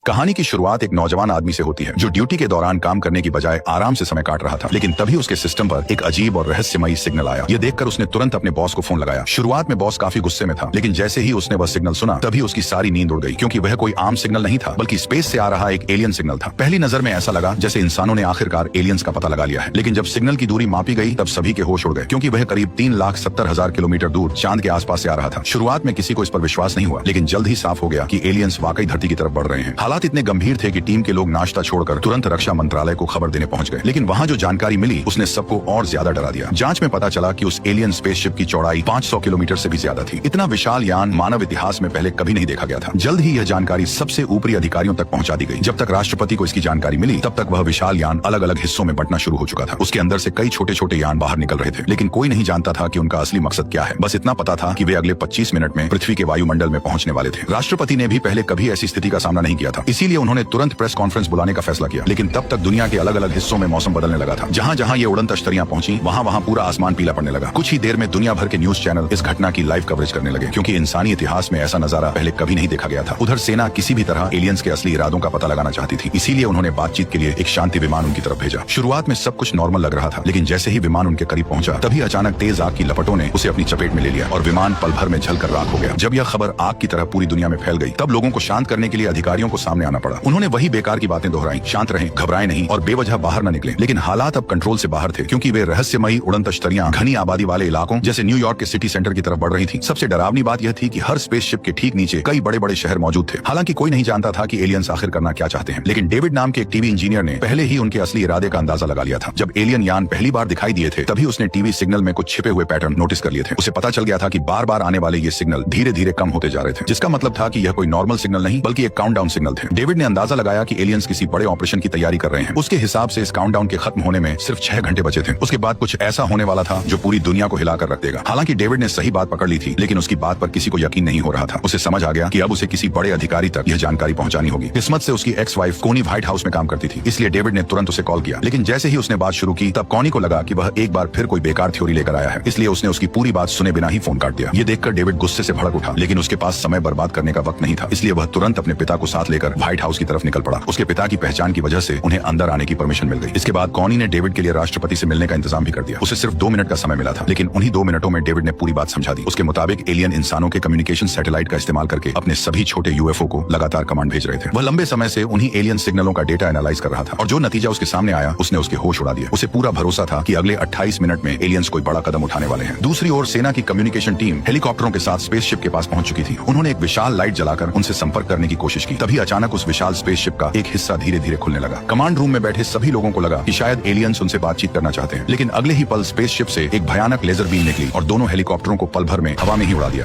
कहानी की शुरुआत एक नौजवान आदमी से होती है जो ड्यूटी के दौरान काम करने की बजाय आराम से समय काट रहा था। लेकिन तभी उसके सिस्टम पर एक अजीब और रहस्यमयी सिग्नल आया। यह देखकर उसने तुरंत अपने बॉस को फोन लगाया। शुरुआत में बॉस काफी गुस्से में था, लेकिन जैसे ही उसने वह सिग्नल सुना तभी उसकी सारी नींद उड़ गई, क्योंकि वह कोई आम सिग्नल नहीं था बल्कि स्पेस से आ रहा एक एलियन सिग्नल था। पहली नजर में ऐसा लगा जैसे इंसानों ने आखिरकार एलियंस का पता लगा लिया है। लेकिन जब सिग्नल की दूरी मापी गई तब सभी के होश उड़ गए, क्योंकि वह करीब 3,70,000 किलोमीटर दूर चांद के आसपास से आ रहा था। शुरुआत में किसी को इस पर विश्वास नहीं हुआ, लेकिन जल्द ही साफ हो गया कि एलियंस वाकई धरती की तरफ बढ़ रहे हैं। हालात इतने गंभीर थे कि टीम के लोग नाश्ता छोड़कर तुरंत रक्षा मंत्रालय को खबर देने पहुंच गए। लेकिन वहां जो जानकारी मिली उसने सबको और ज्यादा डरा दिया। जांच में पता चला कि उस एलियन स्पेसशिप की चौड़ाई 500 किलोमीटर से भी ज्यादा थी। इतना विशाल यान मानव इतिहास में पहले कभी नहीं देखा गया था। जल्द ही यह जानकारी सबसे ऊपरी अधिकारियों तक पहुंचा दी गई। जब तक राष्ट्रपति को इसकी जानकारी मिली तब तक वह विशाल यान अलग अलग हिस्सों में बंटना शुरू हो चुका था। उसके अंदर से कई छोटे छोटे यान बाहर निकल रहे थे, लेकिन कोई नहीं जानता था कि उनका असली मकसद क्या है। बस इतना पता था कि वे अगले 25 मिनट में पृथ्वी के वायुमंडल में पहुंचने वाले थे। राष्ट्रपति ने भी पहले कभी ऐसी स्थिति का सामना नहीं किया था, इसीलिए उन्होंने तुरंत प्रेस कॉन्फ्रेंस बुलाने का फैसला किया। लेकिन तब तक दुनिया के अलग अलग हिस्सों में मौसम बदलने लगा था। जहां जहां ये उड़न तश्तरियां पहुंची वहां वहां पूरा आसमान पीला पड़ने लगा। कुछ ही देर में दुनिया भर के न्यूज चैनल इस घटना की लाइव कवरेज करने लगे, क्योंकि इंसानी इतिहास में ऐसा नजारा पहले कभी नहीं देखा गया था। उधर सेना किसी भी तरह एलियंस के असली इरादों का पता लगाना चाहती थी, इसीलिए उन्होंने बातचीत के लिए एक शांति विमान उनकी तरफ भेजा। शुरुआत में सब कुछ नॉर्मल लग रहा था, लेकिन जैसे ही विमान उनके करीब पहुंचा तभी अचानक तेज आग की लपटों ने उसे अपनी चपेट में ले लिया और विमान पल भर में जलकर राख हो गया। जब यह खबर आग की तरह पूरी दुनिया में फैल गई तब लोगों को शांत करने के लिए अधिकारियों को सामने आना पड़ा। उन्होंने वही बेकार की बातें दोहराई, शांत रहें, घबराएं नहीं और बेवजह बाहर न निकलें। लेकिन हालात अब कंट्रोल से बाहर थे, क्योंकि वे रहस्यमयी उड़न तश्तरियां घनी आबादी वाले इलाकों जैसे न्यूयॉर्क के सिटी सेंटर की तरफ बढ़ रही थी। सबसे डरावनी बात यह थी कि हर स्पेसशिप के ठीक नीचे कई बड़े बड़े शहर मौजूद थे। हालांकि कोई नहीं जानता था कि एलियंस आखिर करना क्या चाहते हैं, लेकिन डेविड नाम के एक टीवी इंजीनियर ने पहले ही उनके असली इरादे का अंदाजा लगा लिया था। जब एलियन यान पहली बार दिखाई दिए थे तभी उसने टीवी सिग्नल में कुछ छिपे हुए पैटर्न नोटिस कर लिए थे। उसे पता चल गया था कि बार बार आने वाले ये सिग्नल धीरे धीरे कम होते जा रहे थे, जिसका मतलब था कि यह कोई नॉर्मल सिग्नल नहीं बल्कि एक काउंटडाउन सिग्नल थे। डेविड ने अंदाजा लगाया कि एलियंस किसी बड़े ऑपरेशन की तैयारी कर रहे हैं। उसके हिसाब से इस काउंटडाउन के खत्म होने में सिर्फ 6 घंटे बचे थे। उसके बाद कुछ ऐसा होने वाला था जो पूरी दुनिया को हिलाकर रख देगा। हालांकि डेविड ने सही बात पकड़ ली थी, लेकिन उसकी बात पर किसी को यकीन नहीं हो रहा था। उसे समझ आ गया कि अब उसे किसी बड़े अधिकारी तक यह जानकारी पहुंचानी होगी। किस्मत से उसकी एक्स वाइफ कोनी व्हाइट हाउस में काम करती थी, इसलिए डेविड ने तुरंत उसे कॉल किया। लेकिन जैसे ही उसने बात शुरू की तब कॉनी को लगा कि वह एक बार फिर कोई बेकार थ्योरी लेकर आया है, इसलिए उसने उसकी पूरी बात सुने बिना ही फोन काट दिया। ये देखकर डेविड गुस्से से भड़क उठा, लेकिन उसके पास समय बर्बाद करने का वक्त नहीं था, इसलिए वह तुरंत अपने पिता को साथ लेकर व्हाइट हाउस की तरफ निकल पड़ा। उसके पिता की पहचान की वजह से उन्हें अंदर आने की परमिशन मिल गई। इसके बाद कॉनी ने डेविड के लिए राष्ट्रपति से मिलने का इंतजाम भी कर दिया। उसे सिर्फ 2 मिनट का समय मिला था, लेकिन उन्हीं 2 मिनटों में डेविड ने पूरी बात समझा दी। उसके मुताबिक एलियन इंसानों के कम्युनिकेशन सैटेलाइट का इस्तेमाल करके अपने सभी छोटे यूएफओ को लगातार कमांड भेज रहे थे। वह लंबे समय से उन्हीं एलियन सिग्नलों का डेटा एनालाइज कर रहा था, और जो नतीजा उसके सामने आया उसने उसके होश उड़ा दिए। उसे पूरा भरोसा था कि अगले 28 मिनट में एलियंस कोई बड़ा कदम उठाने वाले हैं। दूसरी ओर सेना की कम्युनिकेशन टीम हेलीकॉप्टरों के साथ स्पेसशिप के पास पहुंच चुकी थी। उन्होंने एक विशाल लाइट जलाकर उनसे संपर्क करने की कोशिश की। तभी अचानक उस विशाल स्पेसशिप का एक हिस्सा धीरे धीरे खुलने लगा। कमांड रूम में बैठे सभी लोगों को लगा कि शायद एलियंस उनसे बातचीत करना चाहते हैं, लेकिन अगले ही पल स्पेसशिप से एक भयानक लेजर बीम निकली और दोनों हेलीकॉप्टरों को पल भर में हवा में ही उड़ा दिया।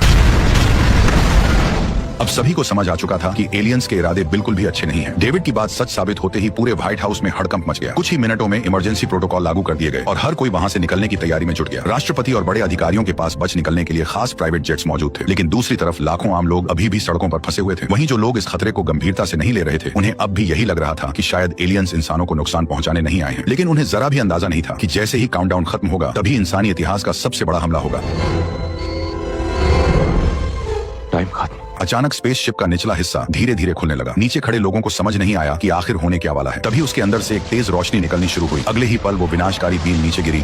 अब सभी को समझ आ चुका था कि एलियंस के इरादे बिल्कुल भी अच्छे नहीं हैं। डेविड की बात सच साबित होते ही पूरे व्हाइट हाउस में हड़कंप मच गया। कुछ ही मिनटों में इमरजेंसी प्रोटोकॉल लागू कर दिए गए और हर कोई वहां से निकलने की तैयारी में जुट गया। राष्ट्रपति और बड़े अधिकारियों के पास बच निकलने के लिए खास प्राइवेट जेट्स मौजूद थे, लेकिन दूसरी तरफ लाखों आम लोग अभी भी सड़कों पर फंसे हुए थे। वहीं जो लोग इस खतरे को गंभीरता से नहीं ले रहे थे उन्हें अब भी यही लग रहा था कि शायद एलियंस इंसानों को नुकसान पहुंचाने नहीं आए हैं। लेकिन उन्हें जरा भी अंदाजा नहीं था कि जैसे ही काउंटडाउन खत्म होगा तभी इंसानी इतिहास का सबसे बड़ा हमला होगा। टाइम खत्म। अचानक स्पेसशिप का निचला हिस्सा धीरे धीरे खुलने लगा। नीचे खड़े लोगों को समझ नहीं आया कि आखिर होने क्या वाला है। तभी उसके अंदर से एक तेज रोशनी निकलनी शुरू हुई। अगले ही पल वो विनाशकारी बीम नीचे गिरी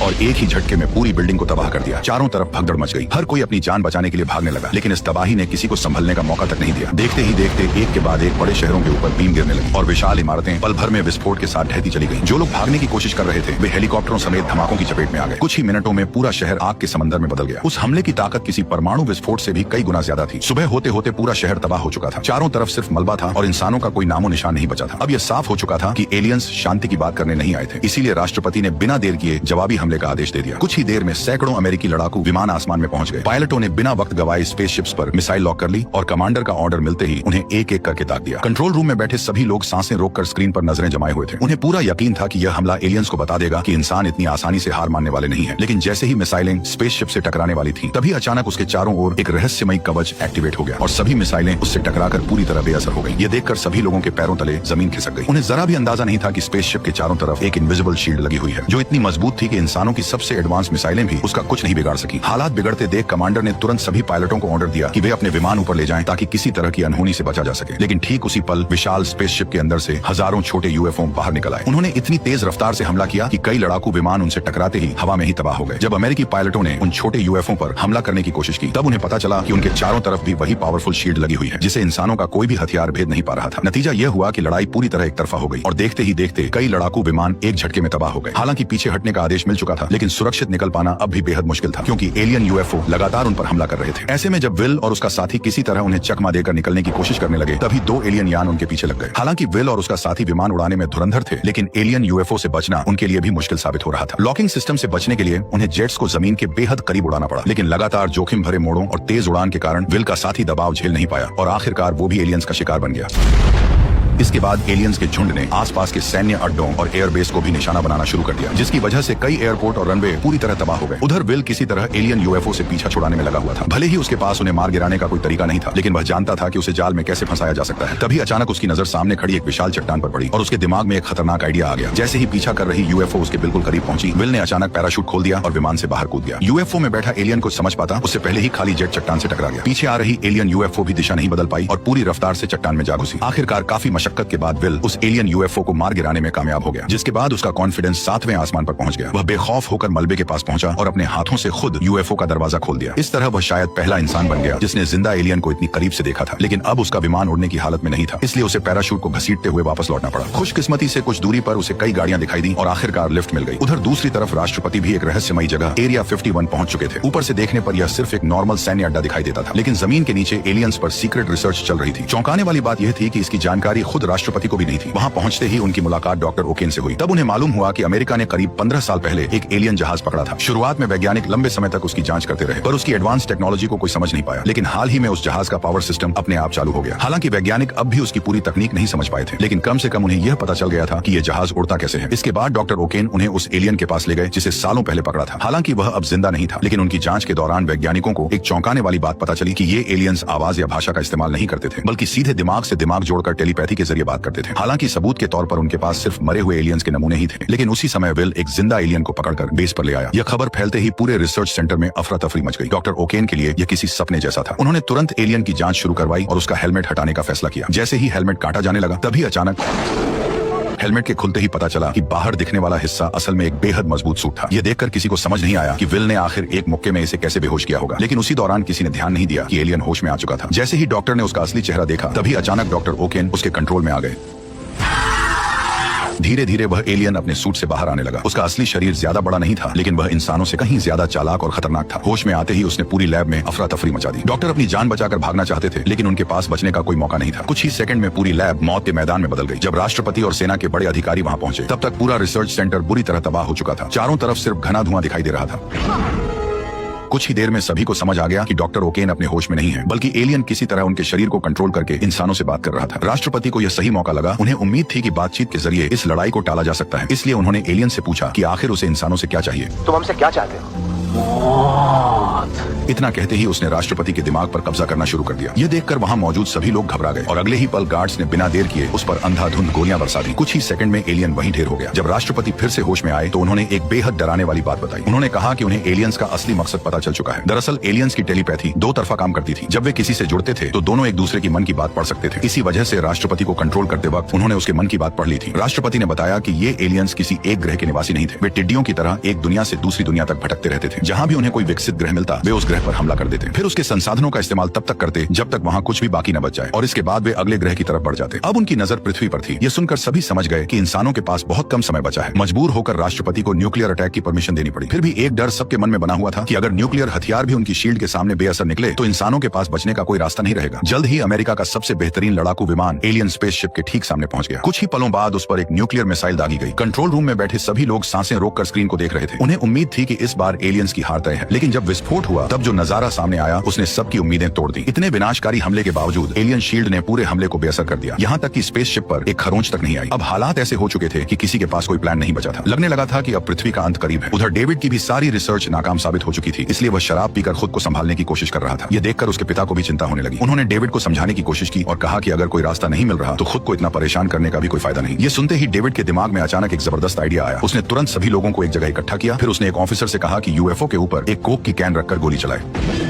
और एक ही झटके में पूरी बिल्डिंग को तबाह कर दिया। चारों तरफ भगदड़ मच गई। हर कोई अपनी जान बचाने के लिए भागने लगा, लेकिन इस तबाही ने किसी को संभलने का मौका तक नहीं दिया। देखते ही देखते एक के बाद एक बड़े शहरों के ऊपर बीम गिरने लगी और विशाल इमारतें पल भर में विस्फोट के साथ ढहती चली गईं। जो लोग भागने की कोशिश कर रहे थे वे हेलीकॉप्टरों समेत धमाकों की चपेट में आ गए। कुछ ही मिनटों में पूरा शहर आग के समंदर में बदल गया। उस हमले की ताकत किसी परमाणु विस्फोट से भी कई गुना ज्यादा थी। सुबह होते होते पूरा शहर तबाह हो चुका था। चारों तरफ सिर्फ मलबा था और इंसानों का कोई नामो निशान नहीं बचा था। अब यह साफ हो चुका था कि एलियंस शांति की बात करने नहीं आए थे, इसीलिए राष्ट्रपति ने बिना देर किए जवाबी हमले का आदेश दे दिया। कुछ ही देर में सैकड़ों अमेरिकी लड़ाकू विमान आसमान में पहुंच गए। पायलटों ने बिना वक्त गवाए स्पेसशिप्स पर मिसाइल लॉक कर ली और कमांडर का ऑर्डर मिलते ही उन्हें एक एक करके ताक दिया। कंट्रोल रूम में बैठे सभी लोग सांसें रोककर स्क्रीन पर नजरें जमाए हुए थे। उन्हें पूरा यकीन था कि यह हमला एलियंस को बता देगा कि इंसान इतनी आसानी से हार मानने वाले नहीं है। लेकिन जैसे ही मिसाइलें स्पेसशिप से टकराने वाली थी तभी अचानक उसके चारों ओर एक रहस्यमयी कवच एक्टिवेट हो गया और सभी मिसाइलें उससे टकराकर पूरी तरह बेअसर हो गईं। ये देखकर सभी लोगों के पैरों तले जमीन खिसक गई। उन्हें जरा भी अंदाजा नहीं था कि स्पेसशिप के चारों तरफ एक इनविजिबल शील्ड लगी हुई है जो इतनी मजबूत थी कि इंसान इंसानों की सबसे एडवांस मिसाइलें भी उसका कुछ नहीं बिगाड़ सकी। हालात बिगड़ते देख कमांडर ने तुरंत सभी पायलटों को ऑर्डर दिया कि वे अपने विमान ऊपर ले जाएं ताकि किसी तरह की अनहोनी से बचा जा सके। लेकिन ठीक उसी पल विशाल स्पेसशिप के अंदर से हजारों छोटे यूएफओ बाहर निकल आए। उन्होंने इतनी तेज रफ्तार से हमला किया कि कई लड़ाकू विमान उनसे टकराते ही हवा में ही तबाह हो गए। जब अमेरिकी पायलटों ने उन छोटे यूएफओ पर हमला करने की कोशिश की तब उन्हें पता चला कि उनके चारों तरफ भी वही पावरफुल शील्ड लगी हुई है जिसे इंसानों का कोई भी हथियार भेद नहीं पा रहा था। नतीजा यह हुआ कि लड़ाई पूरी तरह एक तरफा हो गई और देखते ही देखते कई लड़ाकू विमान एक झटके में तबाह हो गए। हालांकि पीछे हटने का आदेश मिल चुका था, लेकिन सुरक्षित निकल पाना अब भी बेहद मुश्किल था क्योंकि एलियन यूएफओ लगातार उन पर हमला कर रहे थे। ऐसे में जब विल और उसका साथी किसी तरह उन्हें चकमा देकर निकलने की कोशिश करने लगे तभी दो एलियन यान उनके पीछे लग गए। हालांकि विल और उसका साथी विमान उड़ाने में धुरंधर थे, लेकिन एलियन यूएफओ से बचना उनके लिए भी मुश्किल साबित हो रहा था। लॉकिंग सिस्टम से बचने के लिए उन्हें जेट्स को जमीन के बेहद करीब उड़ाना पड़ा, लेकिन लगातार जोखिम भरे मोड़ों और तेज उड़ान के कारण विल का साथी दबाव झेल नहीं पाया और आखिरकार वो भी एलियंस का शिकार बन गया। इसके बाद एलियंस के झुंड ने आसपास के सैन्य अड्डों और एयरबेस को भी निशाना बनाना शुरू कर दिया, जिसकी वजह से कई एयरपोर्ट और रनवे पूरी तरह तबाह हो गए। उधर विल किसी तरह एलियन यूएफओ से पीछा छुड़ाने में लगा हुआ था। भले ही उसके पास उन्हें मार गिराने का कोई तरीका नहीं था, लेकिन वह जानता था कि उसे जाल में कैसे फंसाया जा सकता है। तभी अचानक उसकी नजर सामने खड़ी एक विशाल चट्टान पर पड़ी और उसके दिमाग में एक खतरनाक आइडिया आ गया। जैसे ही पीछा कर रही यूएफओ उसके बिल्कुल करीब पहुंची, विल ने अचानक पैराशूट खोल दिया और विमान से बाहर कूद गया। यूएफओ में बैठा एलियन कुछ समझ पाता उससे पहले ही खाली जेट चट्टान से टकरा गया। पीछे आ रही एलियन यूएफओ भी दिशा नहीं बदल पाई और पूरी रफ्तार से चट्टान में जा घुसी। आखिरकार काफी मशक्कत के बाद विल उस एलियन यूएफओ को मार गिराने में कामयाब हो गया, जिसके बाद उसका कॉन्फिडेंस 7वें आसमान पर पहुंच गया। वह बेखौफ होकर मलबे के पास पहुंचा और अपने हाथों से खुद यूएफओ का दरवाजा खोल दिया। इस तरह वह शायद पहला इंसान बन गया जिसने जिंदा एलियन को इतनी करीब से देखा था, लेकिन अब उसका विमान उड़ने की हालत में नहीं था, इसलिए उसे पैराशूट को घसीटते हुए वापस लौटना पड़ा। खुशकिस्मती से कुछ दूरी पर उसे कई गाड़ियां दिखाई दी और आखिरकार लिफ्ट मिल गई। उधर दूसरी तरफ राष्ट्रपति भी एक रहस्यमयी जगह एरिया 51 पहुंच चुके थे। ऊपर से देखने पर यह सिर्फ एक नॉर्मल सैन्य अड्डा दिखाई देता था, लेकिन जमीन के नीचे एलियंस पर सीक्रेट रिसर्च चल रही थी। चौंकाने वाली बात यह थी कि इसकी जानकारी खुद राष्ट्रपति को भी नहीं थी। वहां पहुंचते ही उनकी मुलाकात डॉक्टर ओकेन से हुई। तब उन्हें मालूम हुआ कि अमेरिका ने करीब 15 साल पहले एक एलियन जहाज पकड़ा था। शुरुआत में वैज्ञानिक लंबे समय तक उसकी जांच करते रहे, पर उसकी एडवांस टेक्नोलॉजी को कोई समझ नहीं पाया। लेकिन हाल ही में उस जहाज का पावर सिस्टम अपने आप चालू हो गया। हालांकि वैज्ञानिक अब भी उसकी पूरी तकनीक नहीं समझ पाए थे, लेकिन कम से कम उन्हें यह पता चल गया था कि यह जहाज उड़ता कैसे है। इसके बाद डॉक्टर ओकेन उन्हें उस एलियन के पास ले गए जिसे सालों पहले पकड़ा था। हालांकि वह अब जिंदा नहीं था, लेकिन उनकी जांच के दौरान वैज्ञानिकों को एक चौंकाने वाली बात पता चली कि ये एलियंस आवाज या भाषा का इस्तेमाल नहीं करते थे, बल्कि सीधे दिमाग से दिमाग जोड़कर टेलीपैथी के जरिए बात करते थे। हालांकि सबूत के तौर पर उनके पास सिर्फ मरे हुए एलियंस के नमूने ही थे, लेकिन उसी समय विल एक जिंदा एलियन को पकड़कर बेस पर ले आया। यह खबर फैलते ही पूरे रिसर्च सेंटर में अफरा तफरी मच गई। डॉक्टर ओकेन के लिए यह किसी सपने जैसा था। उन्होंने तुरंत एलियन की जांच शुरू करवाई और उसका हेलमेट हटाने का फैसला किया। जैसे ही हेलमेट काटा जाने लगा तभी अचानक हेलमेट के खुलते ही पता चला कि बाहर दिखने वाला हिस्सा असल में एक बेहद मजबूत सूट था। यह देखकर किसी को समझ नहीं आया कि विल ने आखिर एक मुक्के में इसे कैसे बेहोश किया होगा, लेकिन उसी दौरान किसी ने ध्यान नहीं दिया कि एलियन होश में आ चुका था। जैसे ही डॉक्टर ने उसका असली चेहरा देखा तभी अचानक डॉक्टर ओकेन उसके कंट्रोल में आ गए। धीरे धीरे वह एलियन अपने सूट से बाहर आने लगा। उसका असली शरीर ज्यादा बड़ा नहीं था, लेकिन वह इंसानों से कहीं ज्यादा चालाक और खतरनाक था। होश में आते ही उसने पूरी लैब में अफरा तफरी मचा दी। डॉक्टर अपनी जान बचाकर भागना चाहते थे, लेकिन उनके पास बचने का कोई मौका नहीं था। कुछ ही सेकंड में पूरी लैब मौत के मैदान में बदल गई। जब राष्ट्रपति और सेना के बड़े अधिकारी वहां पहुंचे तब तक पूरा रिसर्च सेंटर बुरी तरह तबाह हो चुका था। चारों तरफ सिर्फ घना धुआं दिखाई दे रहा था। कुछ ही देर में सभी को समझ आ गया कि डॉक्टर ओकेन अपने होश में नहीं है, बल्कि एलियन किसी तरह उनके शरीर को कंट्रोल करके इंसानों से बात कर रहा था। राष्ट्रपति को यह सही मौका लगा। उन्हें उम्मीद थी कि बातचीत के जरिए इस लड़ाई को टाला जा सकता है, इसलिए उन्होंने एलियन से पूछा कि आखिर उसे इंसानों से क्या चाहिए। तुम हमसे क्या चाहते हो? इतना कहते ही उसने राष्ट्रपति के दिमाग पर कब्जा करना शुरू कर दिया। यह देखकर वहां मौजूद सभी लोग घबरा गए और अगले ही पल गार्ड्स ने बिना देर किए उस पर अंधाधुंध गोलियां बरसा दी। कुछ ही सेकंड में एलियन वहीं ढेर हो गया। जब राष्ट्रपति फिर से होश में आए तो उन्होंने एक बेहद डराने वाली बात बताई। उन्होंने कहा कि उन्हें एलियंस का असली मकसद पता चल चुका है। दरअसल एलियंस की टेलीपैथी दो तरफा काम करती थी। जब वे किसी से जुड़ते थे तो दोनों एक दूसरे की मन की बात पढ़ सकते थे। इसी वजह से राष्ट्रपति को कंट्रोल करते वक्त उन्होंने उसके मन की बात पढ़ ली थी। राष्ट्रपति ने बताया कि ये एलियंस किसी एक ग्रह के निवासी नहीं थे। वे टिड्डियों की तरह एक दुनिया से दूसरी दुनिया तक भटकते रहते थे। जहां भी उन्हें कोई विकसित ग्रह मिलता वे उस ग्रह पर हमला कर देते, फिर उसके संसाधनों का इस्तेमाल तब तक करते जब तक वहां कुछ भी बाकी न बच जाए, और इसके बाद वे अगले ग्रह की तरफ बढ़ जाते। अब उनकी नजर पृथ्वी पर थी। यह सुनकर सभी समझ गए कि इंसानों के पास बहुत कम समय बचा है। मजबूर होकर राष्ट्रपति को न्यूक्लियर अटैक की परमिशन देनी पड़ी। फिर भी एक डर सबके मन में बना हुआ था कि अगर न्यूक्लियर हथियार भी उनकी शील्ड के सामने बेअसर निकले तो इंसानों के पास बचने का कोई रास्ता नहीं रहेगा। जल्द ही अमेरिका का सबसे बेहतरीन लड़ाकू विमान एलियन स्पेसशिप के ठीक सामने पहुंच गया। कुछ ही पलों बाद उस पर एक न्यूक्लियर मिसाइल दागी गई। कंट्रोल रूम में बैठे सभी लोग सांसें रोककर स्क्रीन को देख रहे थे। उन्हें उम्मीद थी कि इस बार एलियंस की हार तय है। लेकिन जब विस्फोट हुआ तब जो नजारा सामने आया उसने सबकी उम्मीदें तोड़ दी। इतने विनाशकारी हमले के बावजूद एलियन शील्ड ने पूरे हमले को बेअसर कर दिया, यहाँ तक कि स्पेसशिप पर एक खरोंच तक नहीं आई। अब हालात ऐसे हो चुके थे कि किसी के पास कोई प्लान नहीं बचा था। लगने लगा था कि अब पृथ्वी का अंत करीब है। उधर डेविड की भी सारी रिसर्च नाकाम साबित हो चुकी थी, इसलिए वह शराब पीकर खुद को संभालने की कोशिश कर रहा था। यह देखकर उसके पिता को भी चिंता होने लगी। उन्होंने डेविड को समझाने की कोशिश की और कहा कि अगर कोई रास्ता नहीं मिल रहा तो खुद को इतना परेशान करने का भी कोई फायदा नहीं। ये सुनते ही डेविड के दिमाग में अचानक एक जबरदस्त आइडिया आया। उसने तुरंत सभी लोगों को एक जगह इकट्ठा किया। फिर उसने एक ऑफिसर से कहा कि यूएफओ के ऊपर एक कोक की कैन रखकर गोली चलाए।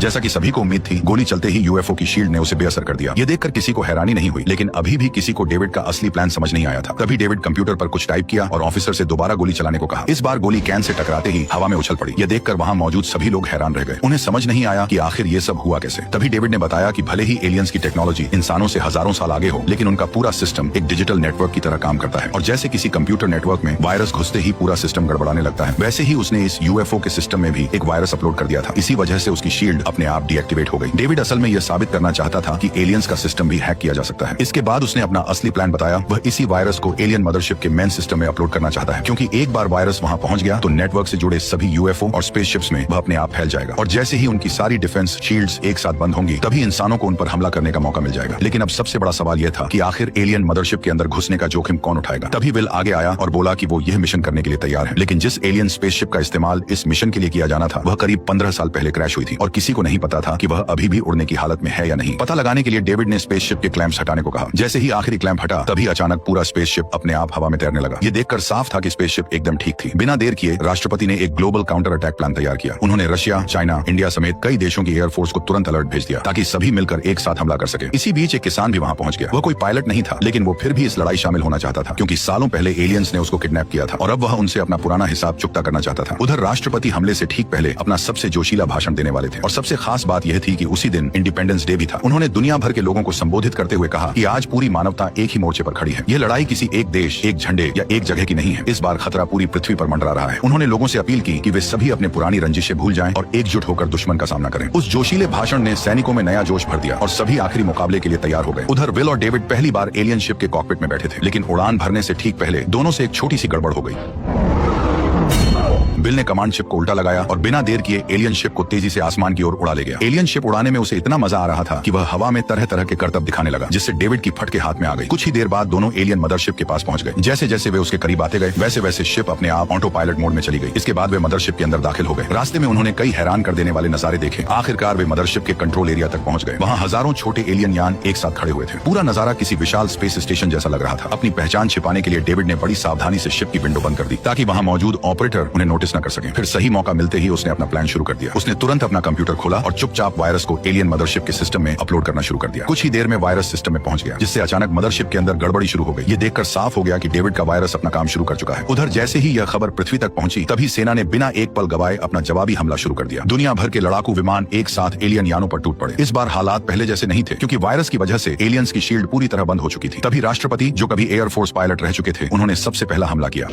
जैसा कि सभी को उम्मीद थी, गोली चलते ही यूएफओ की शील्ड ने उसे बेअसर कर दिया। ये देखकर किसी को हैरानी नहीं हुई, लेकिन अभी भी किसी को डेविड का असली प्लान समझ नहीं आया था। तभी डेविड कंप्यूटर पर कुछ टाइप किया और ऑफिसर से दोबारा गोली चलाने को कहा। इस बार गोली कैन से टकराते ही हवा में उछल पड़ी। यह देखकर वहां मौजूद सभी लोग हैरान रह गए। उन्हें समझ नहीं आया कि आखिर ये सब हुआ कैसे। तभी डेविड ने बताया कि भले ही एलियंस की टेक्नोलॉजी इंसानों से हजारों साल आगे हो, लेकिन उनका पूरा सिस्टम एक डिजिटल नेटवर्क की तरह काम करता है। और जैसे किसी कंप्यूटर नेटवर्क में वायरस घुसते ही पूरा सिस्टम गड़बड़ाने लगता है, वैसे ही उसने इस यूएफओ के सिस्टम में भी एक वायरस अपलोड कर दिया था। इसी वजह से उसकी शील्ड अपने आप डीएक्टिवेट हो गई। डेविड असल में यह साबित करना चाहता था कि एलियंस का सिस्टम भी हैक किया जा सकता है। इसके बाद उसने अपना असली प्लान बताया। वह इसी वायरस को एलियन मदरशिप के मेन सिस्टम में अपलोड करना चाहता है, क्योंकि एक बार वायरस वहां पहुंच गया तो नेटवर्क से जुड़े सभी यूएफओ और स्पेसशिप्स में वह अपने आप फैल जाएगा। और जैसे ही उनकी सारी डिफेंस शील्ड्स एक साथ बंद होंगी, तभी इंसानों को उन पर हमला करने का मौका मिल जाएगा। लेकिन अब सबसे बड़ा सवाल यह था कि आखिर एलियन मदरशिप के अंदर घुसने का जोखिम कौन उठाएगा। तभी विल आगे आया और बोला कि वो यह मिशन करने के लिए तैयार है। लेकिन जिस एलियन स्पेसशिप का इस्तेमाल इस मिशन के लिए किया जाना था, वह करीब 15 साल पहले क्रैश हुई थी और किसी को नहीं पता था कि वह अभी भी उड़ने की हालत में है या नहीं। पता लगाने के लिए डेविड ने स्पेसशिप के क्लैंप्स हटाने को कहा। जैसे ही आखिरी क्लैंप हटा, तभी अचानक पूरा स्पेसशिप अपने आप हवा में तैरने लगा। ये देखकर साफ था कि स्पेसशिप एकदम ठीक थी। बिना देर किए राष्ट्रपति ने एक ग्लोबल काउंटर अटैक प्लान तैयार किया। उन्होंने रशिया, चाइना, इंडिया समेत कई देशों की एयरफोर्स को तुरंत अलर्ट भेज दिया ताकि सभी मिलकर एक साथ हमला कर सके। इसी बीच एक किसान भी वहां पहुंच गया। वह कोई पायलट नहीं था, लेकिन वो फिर भी इस लड़ाई शामिल होना चाहता था, क्योंकि सालों पहले एलियंस ने उसको किडनैप किया था और अब वह उनसे अपना पुराना हिसाब चुकता करना चाहता था। उधर राष्ट्रपति हमले से ठीक पहले अपना सबसे जोशीला भाषण देने वाले थे और सबसे खास बात यह थी कि उसी दिन इंडिपेंडेंस डे भी था। उन्होंने दुनिया भर के लोगों को संबोधित करते हुए कहा कि आज पूरी मानवता एक ही मोर्चे पर खड़ी है। यह लड़ाई किसी एक देश, एक झंडे या एक जगह की नहीं है। इस बार खतरा पूरी पृथ्वी पर मंडरा रहा है। उन्होंने लोगों से अपील की कि वे सभी अपने पुरानी रंजिशें भूल जाएं और एकजुट होकर दुश्मन का सामना करें। उस जोशीले भाषण ने सैनिकों में नया जोश भर दिया और सभी आखिरी मुकाबले के लिए तैयार हो गए। उधर विल और डेविड पहली बार एलियन शिप के कॉकपिट में बैठे थे, लेकिन उड़ान भरने से ठीक पहले दोनों से एक छोटी सी गड़बड़ हो गई। विल ने कमांड शिप को उल्टा लगाया और बिना देर किए एलियन शिप को तेजी से आसमान की ओर उड़ा ले गया। एलियन शिप उड़ाने में उसे इतना मजा आ रहा था कि वह हवा में तरह तरह के करतब दिखाने लगा, जिससे डेविड की फटके हाथ में आ गई। कुछ ही देर बाद दोनों एलियन मदरशिप के पास पहुंच गए। जैसे जैसे वे उसके करीब आते गए, वैसे वैसे शिप अपने आप ऑटो पायलट मोड में चली गई। इसके बाद वे मदरशिप के अंदर दाखिल हो गए। रास्ते में उन्होंने कई हैरान कर देने वाले नजारे देखे। आखिरकार वे मदरशिप के कंट्रोल एरिया तक पहुंच गए। वहां हजारों छोटे एलियन यान एक साथ खड़े हुए थे। पूरा नजारा किसी विशाल स्पेस स्टेशन जैसा लग रहा था। अपनी पहचान छिपाने के लिए डेविड ने बड़ी सावधानी से शिप की विंडो बंद कर दी, ताकि वहां मौजूद ऑपरेटर उन्हें नोटिस न कर सके। फिर सही मौका मिलते ही उसने अपना प्लान शुरू कर दिया। उसने तुरंत अपना कंप्यूटर खोला और चुपचाप वायरस को एलियन मदरशिप के सिस्टम में अपलोड करना शुरू कर दिया। कुछ ही देर में वायरस सिस्टम में पहुंच गया, जिससे अचानक मदरशिप के अंदर गड़बड़ी शुरू हो गई। ये देखकर साफ हो गया कि डेविड का वायरस अपना काम शुरू कर चुका है। उधर जैसे ही यह खबर पृथ्वी तक पहुंची, तभी सेना ने बिना एक पल गवाए अपना जवाबी हमला शुरू कर दिया। दुनिया भर के लड़ाकू विमान एक साथ एलियन यानों पर टूट पड़े। इस बार हालात पहले जैसे नहीं थे, क्योंकि वायरस की वजह से एलियंस की शील्ड पूरी तरह बंद हो चुकी थी। तभी राष्ट्रपति, जो कभी एयरफोर्स पायलट रह चुके थे, उन्होंने सबसे पहला हमला किया।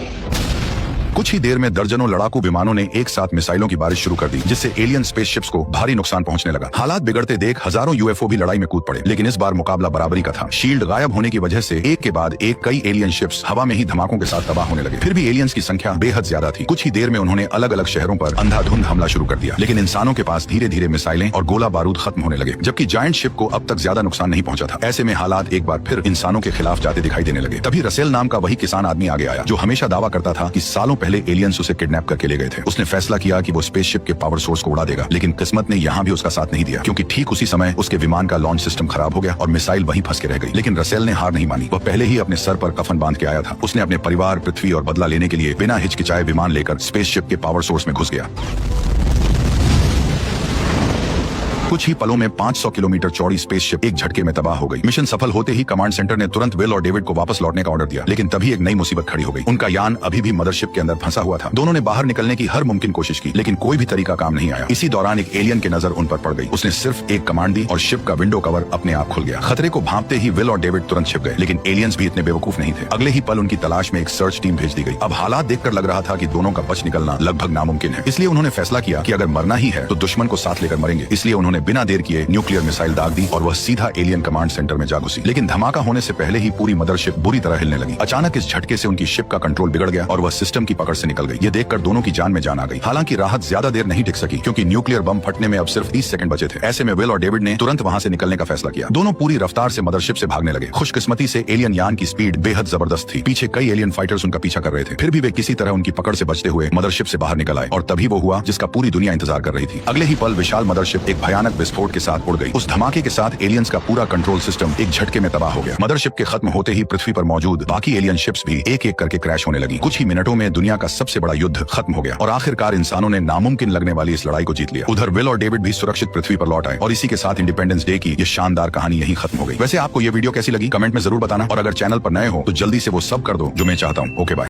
कुछ ही देर में दर्जनों लड़ाकू विमानों ने एक साथ मिसाइलों की बारिश शुरू कर दी, जिससे एलियन स्पेसशिप्स को भारी नुकसान पहुंचने लगा। हालात बिगड़ते देख हजारों यूएफओ भी लड़ाई में कूद पड़े, लेकिन इस बार मुकाबला बराबरी का था। शील्ड गायब होने की वजह से एक के बाद एक कई एलियन शिप्स हवा में ही धमाकों के साथ तबाह होने लगे। फिर भी एलियंस की संख्या बेहद ज्यादा थी। कुछ ही देर में उन्होंने अलग अलग शहरों पर अंधाधुंध हमला शुरू कर दिया, लेकिन इंसानों के पास धीरे धीरे मिसाइलें और गोला बारूद खत्म होने लगे, जबकि जायंट शिप को अब तक ज्यादा नुकसान नहीं पहुंचा था। ऐसे में हालात एक बार फिर इंसानों के खिलाफ जाते दिखाई देने लगे। तभी रसेल नाम का वही किसान आदमी आगे आया, जो हमेशा दावा करता था कि सालों पहले एलियंस उसे किडनैप करके ले गए थे। उसने फैसला किया कि वो स्पेसशिप के पावर सोर्स को उड़ा देगा, लेकिन किस्मत ने यहाँ भी उसका साथ नहीं दिया, क्योंकि ठीक उसी समय उसके विमान का लॉन्च सिस्टम खराब हो गया और मिसाइल वहीं फंस के रह गई। लेकिन रसेल ने हार नहीं मानी। वह पहले ही अपने सर पर कफन बांध के आया था। उसने अपने परिवार, पृथ्वी और बदला लेने के लिए बिना हिचकिचाए विमान लेकर स्पेसशिप के पावर सोर्स में घुस गया। कुछ ही पलों में 500 किलोमीटर चौड़ी स्पेसशिप एक झटके में तबाह हो गई। मिशन सफल होते ही कमांड सेंटर ने तुरंत विल और डेविड को वापस लौटने का ऑर्डर दिया, लेकिन तभी एक नई मुसीबत खड़ी हो गई। उनका यान अभी भी मदरशिप के अंदर फंसा हुआ था। दोनों ने बाहर निकलने की हर मुमकिन कोशिश की, लेकिन कोई भी तरीका काम नहीं आया। इसी दौरान एक एलियन की नजर उन पर पड़ गई। उसने सिर्फ एक कमांड दी और शिप का विंडो कवर अपने आप खुल गया। खतरे को भांपते ही विल और डेविड तुरंत छिप गए, लेकिन एलियंस भी इतने बेवकूफ नहीं थे। अगले ही पल उनकी तलाश में एक सर्च टीम भेज दी गई। अब हालात देखकर लग रहा था कि दोनों का बच निकलना लगभग नामुमकिन है। इसलिए उन्होंने फैसला किया कि अगर मरना ही है तो दुश्मन को साथ लेकर मरेंगे। इसलिए उन्होंने उन्होंने बिना देर किए न्यूक्लियर मिसाइल दाग दी और वह सीधा एलियन कमांड सेंटर में जा घुसी। लेकिन धमाका होने से पहले ही पूरी मदरशिप बुरी तरह हिलने लगी। अचानक इस झटके से उनकी शिप का कंट्रोल बिगड़ गया और वह सिस्टम की पकड़ से निकल गई। ये देखकर दोनों की जान में जान आ गई। हालांकि राहत ज्यादा देर नहीं टिक सकी क्योंकि न्यूक्लियर बम फटने में अब सिर्फ 30 सेकंड बचे थे। ऐसे में विल और डेविड ने तुरंत वहां से निकलने का फैसला किया। दोनों पूरी रफ्तार से मदरशिप से भागने लगे। खुशकिस्मती से एलियन यान की स्पीड बेहद जबरदस्त थी। पीछे कई एलियन फाइटर्स उनका पीछा कर रहे थे। फिर भी वे किसी तरह उनकी पकड़ से बचते हुए मदरशिप से बाहर निकल आए और तभी वो हुआ जिसका पूरी दुनिया इंतजार कर रही थी। अगले ही पल विशाल मदरशिप एक भयानक विस्फोट के साथ उड़ गई। उस धमाके के साथ एलियंस का पूरा कंट्रोल सिस्टम एक झटके में तबाह हो गया। मदरशिप के खत्म होते ही पृथ्वी पर मौजूद बाकी एलियन शिप्स भी एक एक करके क्रैश होने लगी। कुछ ही मिनटों में दुनिया का सबसे बड़ा युद्ध खत्म हो गया और आखिरकार इंसानों ने नामुमकिन लगने वाली इस लड़ाई को जीत लिया। उधर विल और डेविड भी सुरक्षित पृथ्वी पर लौट आए और इसी के साथ इंडिपेंडेंस डे की ये शानदार कहानी यहीं खत्म हो गई। वैसे आपको ये वीडियो कैसी लगी कमेंट में जरूर बताना और अगर चैनल पर नए हो तो जल्दी से वो सब कर दो जो मैं चाहता हूँ। Okay bye.